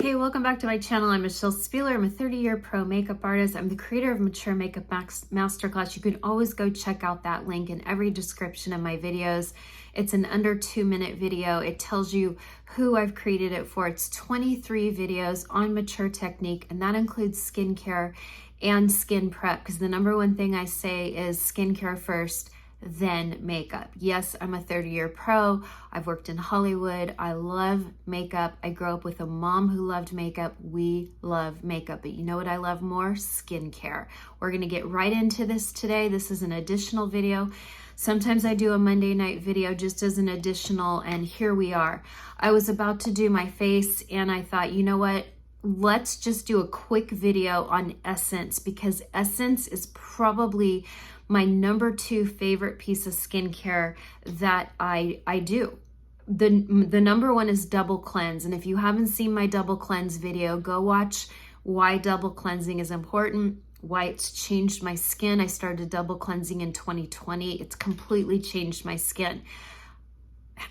Hey, welcome back to my channel. I'm Michelle Spieler. I'm a 30-year pro makeup artist. I'm the creator of Mature Makeup Masterclass. You can always go check out that link in every description of my videos. It's an under 2-minute video. It tells you who I've created it for. It's 23 videos on mature technique, and that includes skincare and skin prep, because the number one thing I say is skincare first, then makeup. Yes, I'm a 30-year pro. I've worked in Hollywood. I love makeup. I grew up with a mom who loved makeup. We love makeup, but you know what I love more? Skincare. We're gonna get right into this today. This is an additional video. Sometimes I do a Monday night video just as an additional, and here we are. I was about to do my face and I thought, you know what? Let's just do a quick video on Essence, because Essence is probably my number 2 favorite piece of skincare that I do. The number 1 is double cleanse. And if you haven't seen my double cleanse video, go watch why double cleansing is important, why it's changed my skin. I started double cleansing in 2020. It's completely changed my skin.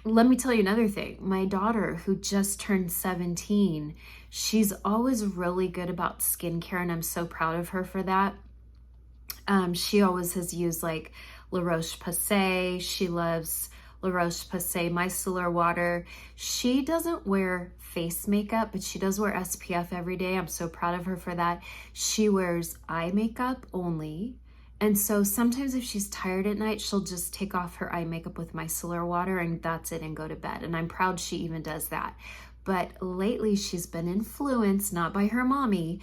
Let me tell you another thing. My daughter, who just turned 17, she's always really good about skincare, and I'm so proud of her for that. She always has used like La Roche-Posay. She loves La Roche-Posay micellar water. She doesn't wear face makeup, but she does wear SPF every day. I'm so proud of her for that. She wears eye makeup only. And so sometimes if she's tired at night, she'll just take off her eye makeup with micellar water and that's it, and go to bed. And I'm proud she even does that. But lately she's been influenced, not by her mommy,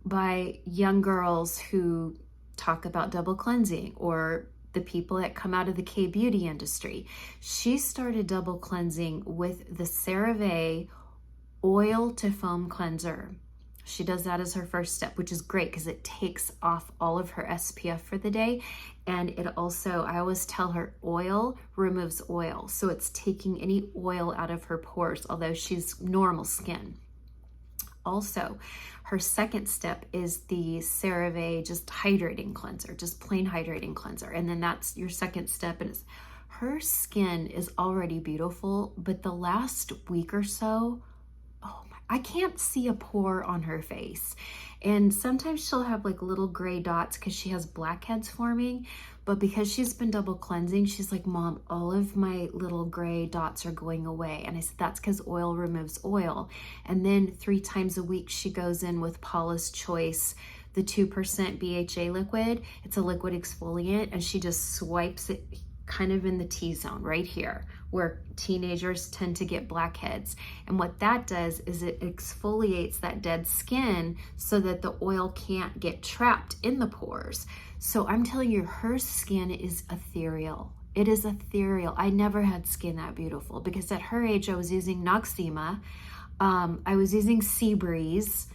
by young girls who talk about double cleansing, or the people that come out of the K-beauty industry. She started double cleansing with the CeraVe oil to foam cleanser. She does that as her first step, which is great because it takes off all of her SPF for the day. And it also, I always tell her, oil removes oil. So it's taking any oil out of her pores, although she's normal skin. Also, her second step is the CeraVe just hydrating cleanser, just plain hydrating cleanser. And then that's your second step. And her skin is already beautiful, but the last week or so, oh my, I can't see a pore on her face. And sometimes she'll have like little gray dots because she has blackheads forming. But because she's been double cleansing, she's like, Mom, all of my little gray dots are going away. And I said, that's because oil removes oil. And then 3 times a week, she goes in with Paula's Choice, the 2% BHA liquid. It's a liquid exfoliant, and she just swipes it kind of in the T-zone right here, where teenagers tend to get blackheads. And what that does is it exfoliates that dead skin so that the oil can't get trapped in the pores. So I'm telling you, her skin is ethereal. It is ethereal. I never had skin that beautiful, because at her age, I was using Noxzema. I was using Seabreeze.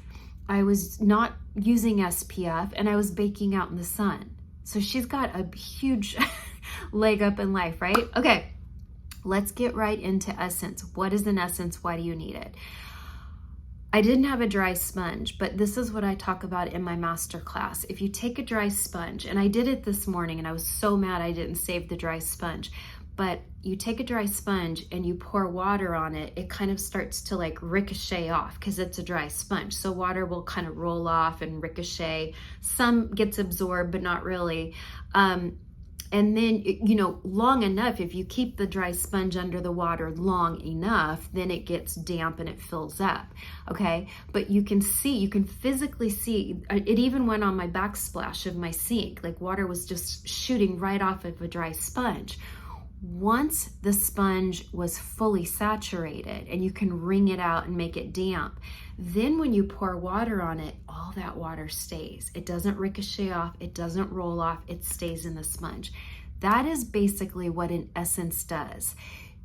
I was not using SPF, and I was baking out in the sun. So she's got a huge leg up in life, right? Okay, let's get right into Essence. What is an Essence? Why do you need it? I didn't have a dry sponge, but this is what I talk about in my masterclass. If you take a dry sponge, and I did it this morning, and I was so mad I didn't save the dry sponge, but you take a dry sponge and you pour water on it, it kind of starts to like ricochet off because it's a dry sponge. So water will kind of roll off and ricochet. Some gets absorbed, but not really. And then, you know, long enough, if you keep the dry sponge under the water long enough, then it gets damp and it fills up, okay? But you can see, you can physically see, it even went on my backsplash of my sink, like water was just shooting right off of a dry sponge. Once the sponge was fully saturated and you can wring it out and make it damp, then when you pour water on it, all that water stays. It doesn't ricochet off, it doesn't roll off, it stays in the sponge. That is basically what an Essence does.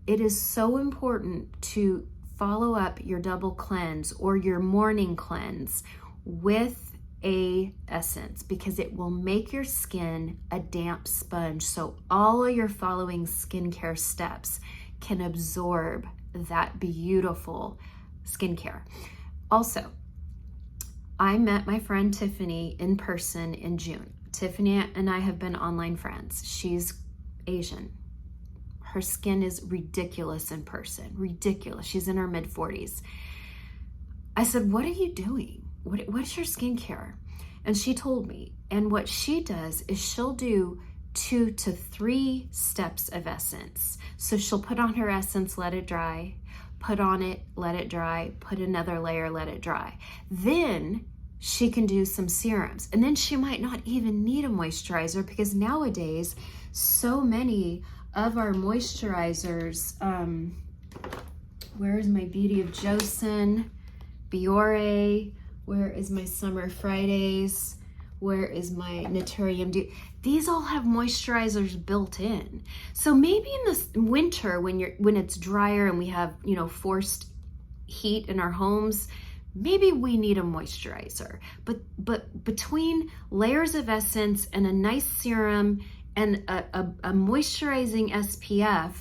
It is so important to follow up your double cleanse or your morning cleanse with a Essence, because it will make your skin a damp sponge, so all of your following skincare steps can absorb that beautiful skincare. Also, I met my friend Tiffany in person in June. Tiffany and I have been online friends. She's Asian. Her skin is ridiculous in person, ridiculous. She's in her mid-40s. I said, what are you doing? What's your skincare? And she told me. And what she does is she'll do 2 to 3 steps of essence. So she'll put on her essence, let it dry, put on it, let it dry, put another layer, let it dry. Then she can do some serums. And then she might not even need a moisturizer, because nowadays, so many of our moisturizers, where is my Beauty of Joseon, Biore, where is my Summer Fridays, where is my Nature MD? These all have moisturizers built in. So maybe in the winter, when it's drier and we have, you know, forced heat in our homes, maybe we need a moisturizer. But between layers of essence and a nice serum and a moisturizing SPF,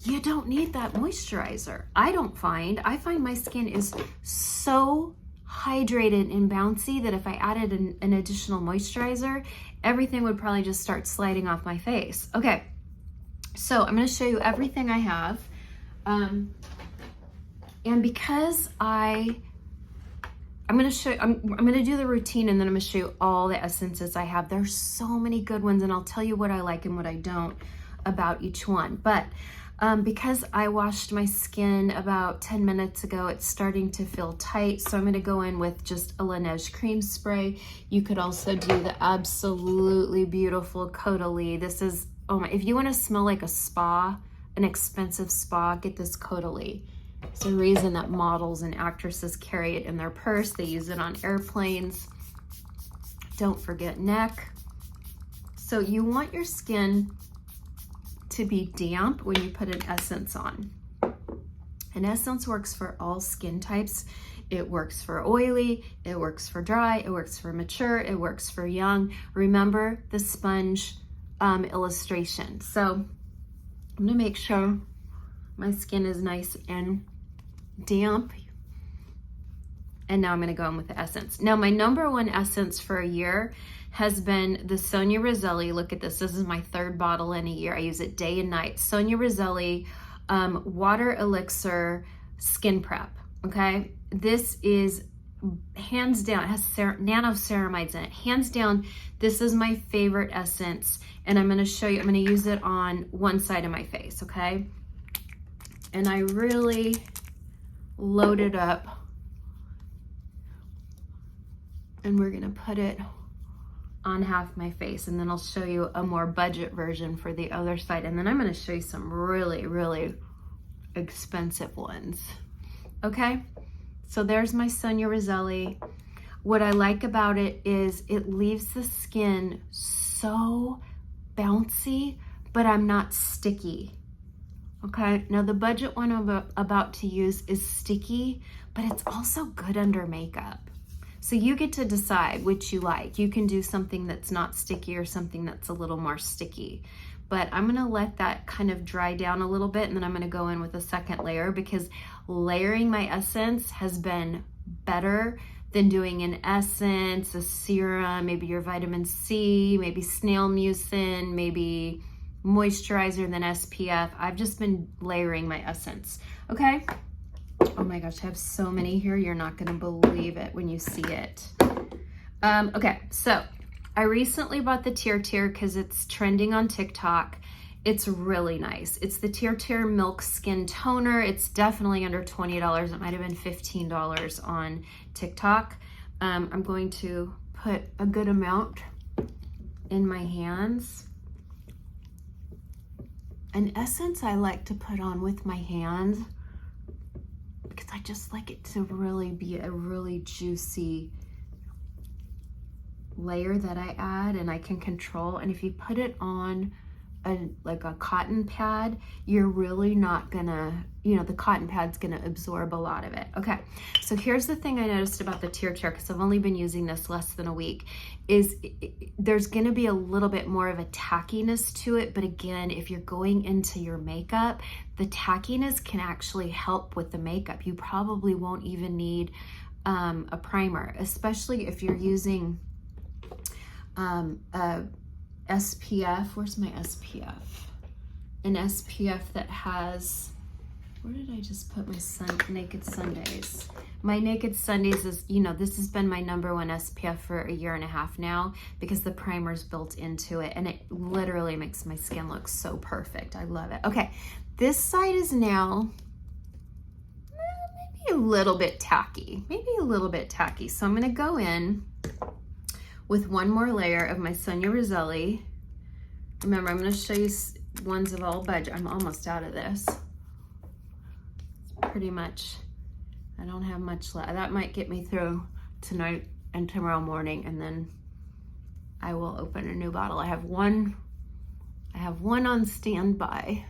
you don't need that moisturizer. I find my skin is so hydrated and bouncy that if I added an additional moisturizer, everything would probably just start sliding off my face. Okay, so I'm going to show you everything I have. And because I'm going to do the routine, and then I'm going to show you all the essences I have. There's so many good ones, and I'll tell you what I like and what I don't about each one. But because I washed my skin about 10 minutes ago, it's starting to feel tight. So I'm going to go in with just a Laneige cream spray. You could also do the absolutely beautiful Caudalie. This is, oh my, if you want to smell like a spa, an expensive spa, get this Caudalie. It's the reason that models and actresses carry it in their purse. They use it on airplanes. Don't forget neck. So you want your skin to be damp when you put an essence on. An essence works for all skin types. It works for oily, it works for dry, it works for mature, it works for young. Remember the sponge illustration. So I'm gonna make sure my skin is nice and damp. And now I'm gonna go in with the essence. Now my number one essence for a year has been the Sonia Roselli. Look at this. This is my 3rd bottle in a year. I use it day and night. Sonia Roselli Water Elixir Skin Prep, okay? This is hands down, it has nanoceramides in it. Hands down, this is my favorite essence. And I'm gonna show you, I'm gonna use it on one side of my face, okay? And I really load it up. And we're gonna put it on half my face, and then I'll show you a more budget version for the other side, and then I'm going to show you some really, really expensive ones. Okay, so there's my Sonia Roselli. What I like about it is it leaves the skin so bouncy, but I'm not sticky. Okay, now the budget one I'm about to use is sticky, but it's also good under makeup. So you get to decide which you like. You can do something that's not sticky or something that's a little more sticky. But I'm gonna let that kind of dry down a little bit, and then I'm gonna go in with a second layer, because layering my essence has been better than doing an essence, a serum, maybe your vitamin C, maybe snail mucin, maybe moisturizer, then SPF. I've just been layering my essence, okay? Oh my gosh, I have so many here. You're not gonna believe it when you see it. Okay, so I recently bought the TirTir because it's trending on TikTok. It's really nice. It's the TirTir Milk Skin Toner. It's definitely under $20. It might have been $15 on TikTok. I'm going to put a good amount in my hands. An essence I like to put on with my hands, because I just like it to really be a really juicy layer that I add, and I can control. And if you put it on like a cotton pad, you're really not gonna, you know, the cotton pad's gonna absorb a lot of it. Okay, so here's the thing I noticed about the TirTir, because I've only been using this less than a week, is there's gonna be a little bit more of a tackiness to it. But again, if you're going into your makeup, the tackiness can actually help with the makeup. You probably won't even need a primer, especially if you're using a SPF. Where's my SPF? An SPF that has Where did I just put my Naked Sundays? My Naked Sundays is, you know, this has been my #1 SPF for a year and a half now because the primer's built into it and it literally makes my skin look so perfect. I love it. Okay, this side is now maybe a little bit tacky. So I'm gonna go in with one more layer of my Sonia Roselli. Remember, I'm gonna show you ones of all budget. I'm almost out of this. Pretty much, I don't have much left. That might get me through tonight and tomorrow morning, and then I will open a new bottle. I have one on standby.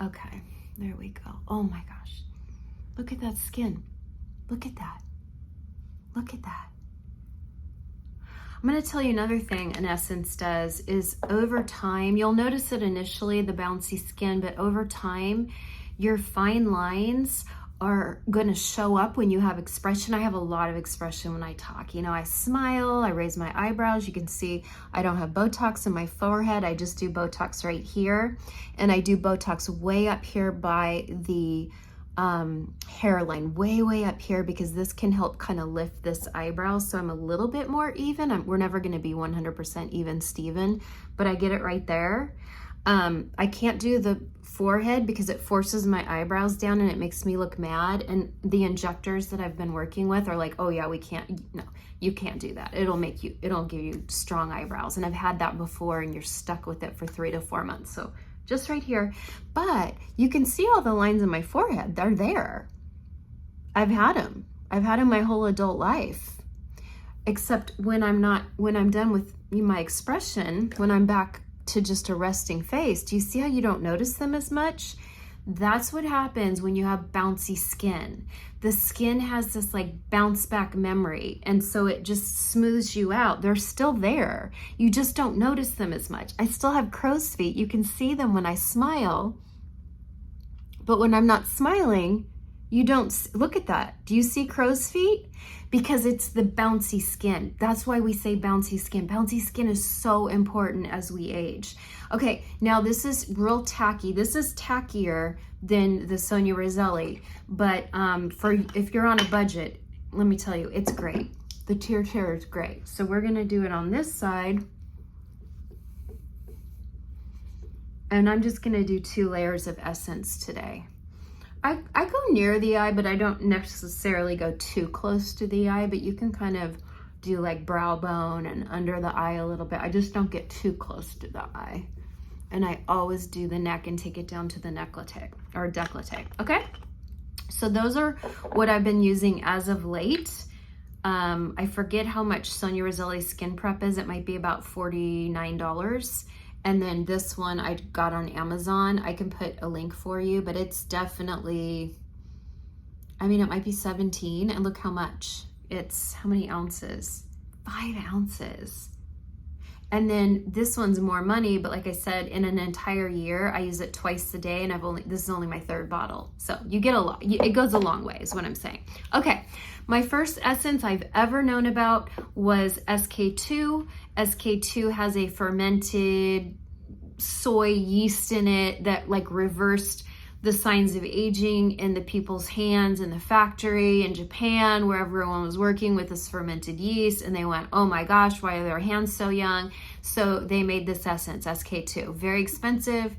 Okay, there we go. Oh my gosh, look at that skin. Look at that. Look at that. I'm going to tell you another thing an Essence does is over time, you'll notice it initially, the bouncy skin, but over time, your fine lines are going to show up when you have expression. I have a lot of expression when I talk. You know, I smile, I raise my eyebrows. You can see I don't have Botox in my forehead. I just do Botox right here. And I do Botox way up here by the hairline, way up here, because this can help kind of lift this eyebrow. So I'm a little bit more even. We're never going to be 100% even Steven, but I get it right there. I can't do the forehead because it forces my eyebrows down and it makes me look mad. And the injectors that I've been working with are like, oh yeah, we can't, no, you can't do that. It'll give you strong eyebrows. And I've had that before and you're stuck with it for 3 to 4 months. So just right here, but you can see all the lines in my forehead. They're there. I've had them my whole adult life, except when I'm done with my expression, when I'm back to just a resting face. Do you see how you don't notice them as much? That's what happens when you have bouncy skin. The skin has this like bounce back memory, and so it just smooths you out. They're still there. You just don't notice them as much. I still have crow's feet. You can see them when I smile, but when I'm not smiling, you don't. Look at that. Do you see crow's feet? Because it's the bouncy skin. That's why we say bouncy skin. Bouncy skin is so important as we age. Okay, now this is real tacky. This is tackier than the Sonia Roselli, but if you're on a budget, let me tell you, it's great. The TirTir is great. So we're gonna do it on this side. And I'm just gonna do 2 layers of Essence today. I go near the eye, but I don't necessarily go too close to the eye, but you can kind of do like brow bone and under the eye a little bit. I just don't get too close to the eye. And I always do the neck and take it down to the décolleté or décolleté, okay? So those are what I've been using as of late. I forget how much Sonia Roselli Skin Prep is. It might be about $49. And then this one I got on Amazon. I can put a link for you, but it's definitely, I mean, it might be 17, and look how much. It's, how many ounces? 5 ounces. And then this one's more money, but like I said, in an entire year, I use it twice a day, and this is only my 3rd bottle. So you get a lot, it goes a long way is what I'm saying. Okay, my first essence I've ever known about was SK2. SK2 has a fermented soy yeast in it that like reversed the signs of aging in the people's hands in the factory in Japan, where everyone was working with this fermented yeast, and they went, oh my gosh, why are their hands so young? So they made this essence, SK2. Very expensive.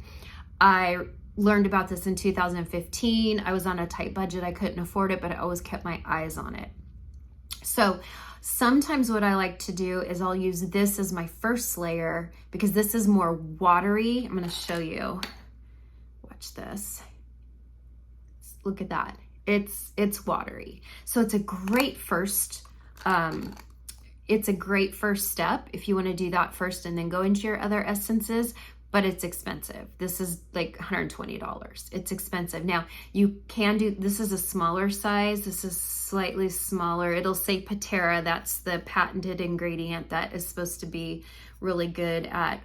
I learned about this in 2015. I was on a tight budget. I couldn't afford it, but I always kept my eyes on it. So sometimes what I like to do is I'll use this as my first layer because this is more watery. I'm going to show you. Watch this. Look at that. It's watery. So it's a great first step if you want to do that first and then go into your other essences, but it's expensive. This is like $120. It's expensive. Now you can do, this is a smaller size. This is slightly smaller. It'll say Patera. That's the patented ingredient that is supposed to be really good at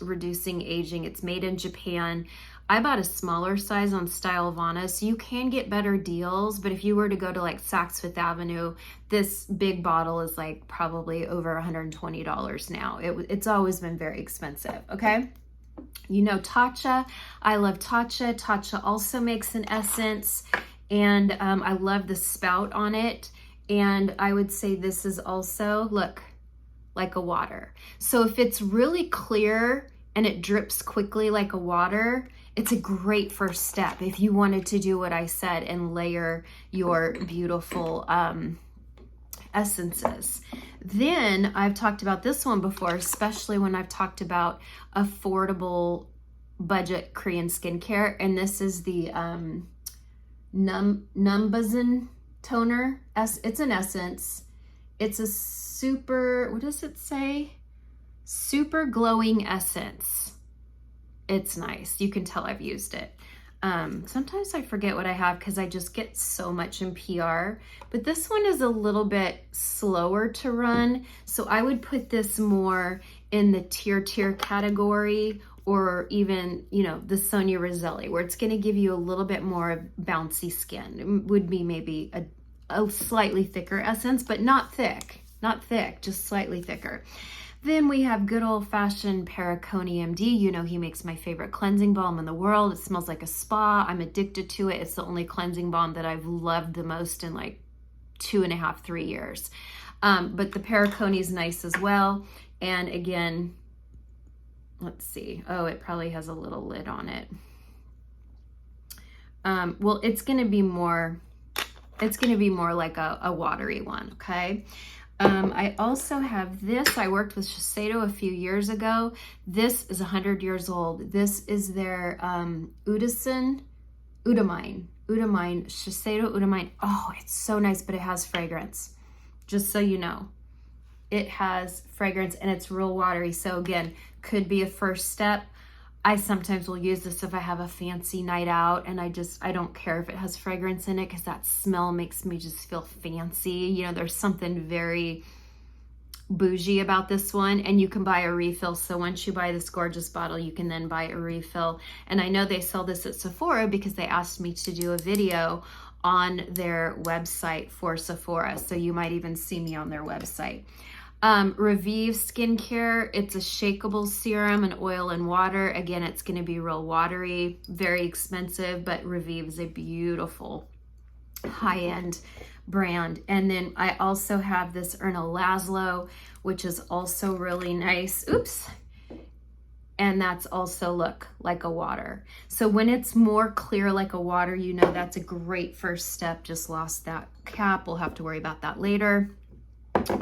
reducing aging. It's made in Japan. I bought a smaller size on Stylovana, so you can get better deals, but if you were to go to like Saks Fifth Avenue, this big bottle is like probably over $120 now. It's always been very expensive, okay? You know Tatcha, I love Tatcha. Tatcha also makes an essence, and I love the spout on it. And I would say this is also, look, like a water. So if it's really clear and it drips quickly like a water, it's a great first step if you wanted to do what I said and layer your beautiful essences. Then I've talked about this one before, especially when I've talked about affordable budget Korean skincare. And this is the Numbzun toner. It's an essence. It's a super, what does it say? Super glowing essence. It's nice. You can tell I've used it. Sometimes I forget what I have because I just get so much in PR, but this one is a little bit slower to run. So I would put this more in the TirTir category, or even, you know, the Sonia Roselli, where it's going to give you a little bit more bouncy skin. It would be maybe a slightly thicker essence, but not thick, just slightly thicker. Then we have good old-fashioned Perricone MD. You know, he makes my favorite cleansing balm in the world. It smells like a spa. I'm addicted to it. It's the only cleansing balm that I've loved the most in like 2.5, 3 years. But the Perricone is nice as well. And again, let's see. Oh, it probably has a little lid on it. Well, it's going to be more like a watery one, okay? I also have this. I worked with Shiseido a few years ago. This is 100 years old. This is their Eudermine, Shiseido Eudermine. Oh, it's so nice, but it has fragrance. Just so you know, it has fragrance and it's real watery. So again, could be a first step. I sometimes will use this if I have a fancy night out and I don't care if it has fragrance in it, because that smell makes me just feel fancy. You know, there's something very bougie about this one, and you can buy a refill. So once you buy this gorgeous bottle, you can then buy a refill. And I know they sell this at Sephora because they asked me to do a video on their website for Sephora. So you might even see me on their website. Revive Skincare, it's a shakeable serum, an oil and water. Again, it's going to be real watery, very expensive, but Revive is a beautiful high-end brand. And then I also have this Erno Lazlo, which is also really nice. Oops. And that's also, look, like a water. So when it's more clear like a water, you know that's a great first step. Just lost that cap. We'll have to worry about that later.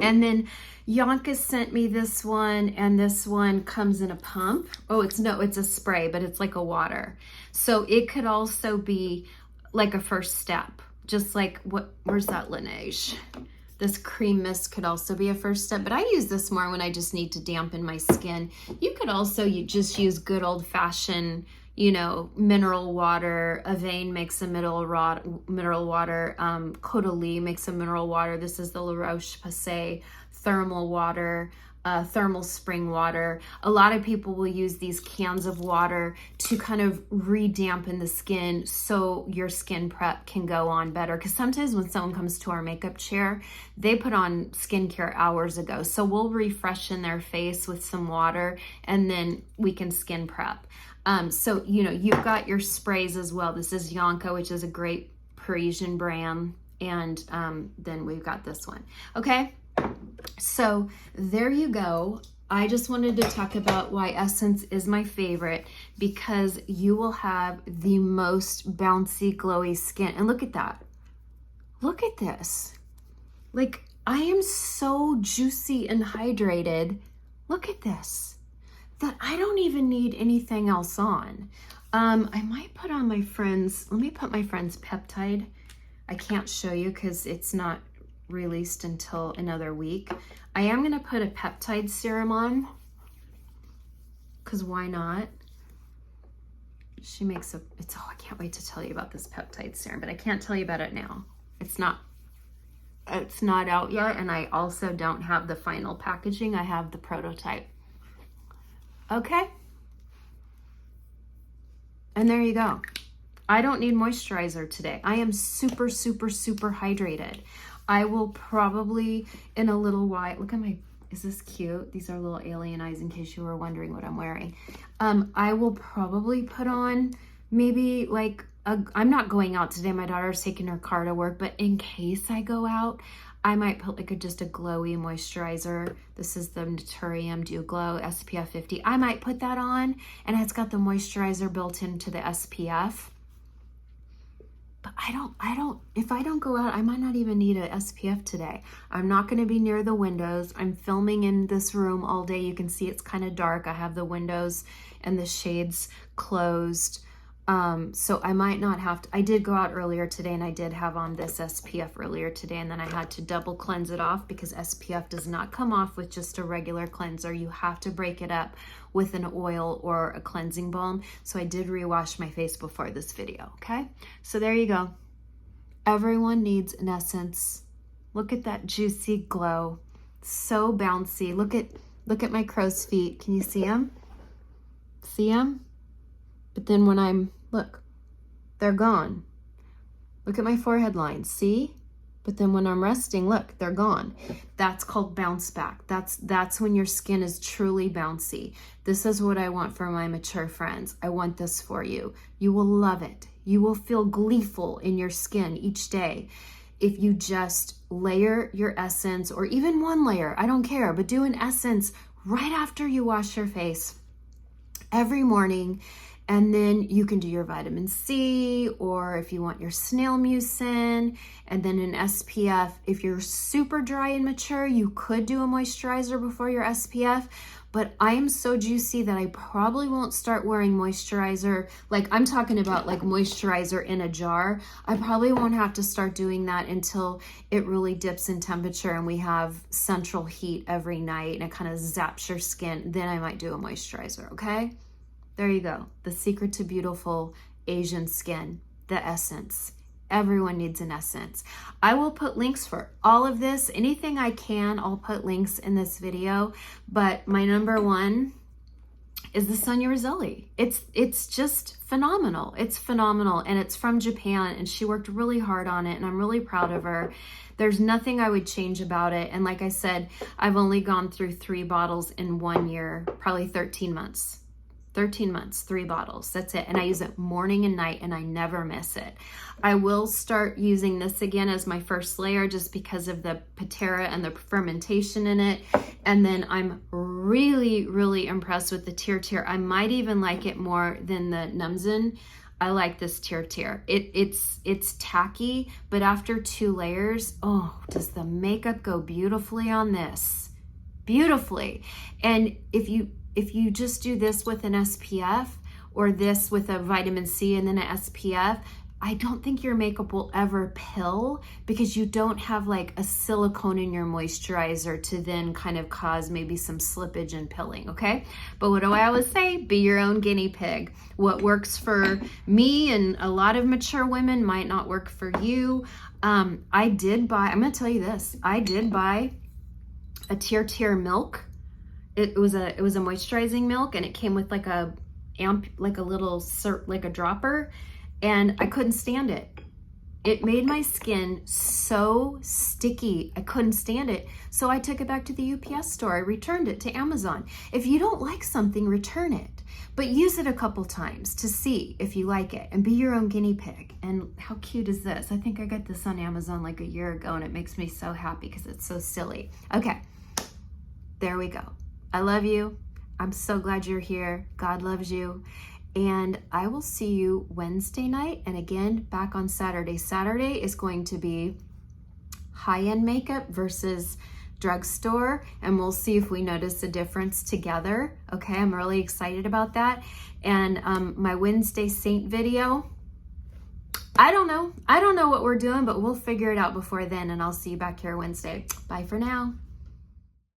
And then Yonka sent me this one, and this one comes in a pump. Oh, it's a spray, but it's like a water. So it could also be like a first step, just like where's that Laneige? This cream mist could also be a first step, but I use this more when I just need to dampen my skin. You could also just use good old fashioned, you know, mineral water. Avane makes a mineral water. Caudalie makes a mineral water. This is the La Roche-Posay thermal water, thermal spring water. A lot of people will use these cans of water to kind of re-dampen the skin so your skin prep can go on better. Because sometimes when someone comes to our makeup chair, they put on skincare hours ago. So we'll refreshen their face with some water, and then we can skin prep. So, you know, you've got your sprays as well. This is Yonka, which is a great Parisian brand. And then we've got this one. Okay, so there you go. I just wanted to talk about why Essence is my favorite, because you will have the most bouncy, glowy skin. And look at that. Look at this. Like, I am so juicy and hydrated. Look at this. That I don't even need anything else on. I might put on my friend's, let me put my friend's peptide. I can't show you because it's not released until another week. I am going to put a peptide serum on, because why not? She makes oh, I can't wait to tell you about this peptide serum, but I can't tell you about it now. It's not out yet, and I also don't have the final packaging. I have the prototype. Okay. And there you go. I don't need moisturizer today. I am super, super, super hydrated. I will probably in a little while, look at Is this cute? These are little alien eyes in case you were wondering what I'm wearing. I will probably put on maybe like I'm not going out today. My daughter's taking her car to work, but in case I go out, I might put like just a glowy moisturizer. This is the Nature MD Glow SPF 50. I might put that on, and it's got the moisturizer built into the SPF. But if I don't go out, I might not even need a SPF today. I'm not gonna be near the windows. I'm filming in this room all day. You can see it's kind of dark. I have the windows and the shades closed. So I might not have to. I did go out earlier today, and I did have on this SPF earlier today, and then I had to double cleanse it off because SPF does not come off with just a regular cleanser. You have to break it up with an oil or a cleansing balm. So I did rewash my face before this video, okay? So there you go. Everyone needs an essence. Look at that juicy glow. So bouncy. Look at my crow's feet. Can you see them? See them? But then when look, they're gone. Look at my forehead lines, see? But then when I'm resting, look, they're gone. That's called bounce back. That's when your skin is truly bouncy. This is what I want for my mature friends. I want this for you. You will love it. You will feel gleeful in your skin each day if you just layer your essence, or even one layer, I don't care, but do an essence right after you wash your face every morning. And then you can do your vitamin C, or if you want your snail mucin, and then an SPF. If you're super dry and mature, you could do a moisturizer before your SPF, but I am so juicy that I probably won't start wearing moisturizer. Like, I'm talking about like moisturizer in a jar. I probably won't have to start doing that until it really dips in temperature and we have central heat every night and it kind of zaps your skin. Then I might do a moisturizer, okay? There you go. The secret to beautiful Asian skin, the essence. Everyone needs an essence. I will put links for all of this. Anything I can, I'll put links in this video. But my number one is the Sonia Roselli. It's just phenomenal. It's phenomenal. And it's from Japan, and she worked really hard on it, and I'm really proud of her. There's nothing I would change about it. And like I said, I've only gone through 3 bottles in 1 year, probably 13 months. 13 months, 3 bottles, that's it. And I use it morning and night, and I never miss it. I will start using this again as my first layer just because of the patera and the fermentation in it. And then I'm really, really impressed with the TirTir. I might even like it more than the Numbzun. I like this TirTir. It's tacky, but after 2 layers, oh, does the makeup go beautifully on this? Beautifully. And if you just do this with an SPF, or this with a vitamin C and then an SPF, I don't think your makeup will ever pill, because you don't have like a silicone in your moisturizer to then kind of cause maybe some slippage and pilling, okay? But what do I always say? Be your own guinea pig. What works for me and a lot of mature women might not work for you. I'm gonna tell you this, I did buy a TirTir milk. It was a moisturizing milk, and it came with like a dropper, and I couldn't stand it. It made my skin so sticky. I couldn't stand it. So I took it back to the UPS store. I returned it to Amazon. If you don't like something, return it, but use it a couple times to see if you like it, and be your own guinea pig. And how cute is this? I think I got this on Amazon like a year ago, and it makes me so happy because it's so silly. Okay, there we go. I love you. I'm so glad you're here. God loves you. And I will see you Wednesday night, and again back on Saturday. Saturday is going to be high-end makeup versus drugstore, and we'll see if we notice a difference together. Okay, I'm really excited about that. And my Wednesday Saint video, I don't know what we're doing, but we'll figure it out before then, and I'll see you back here Wednesday. Bye for now.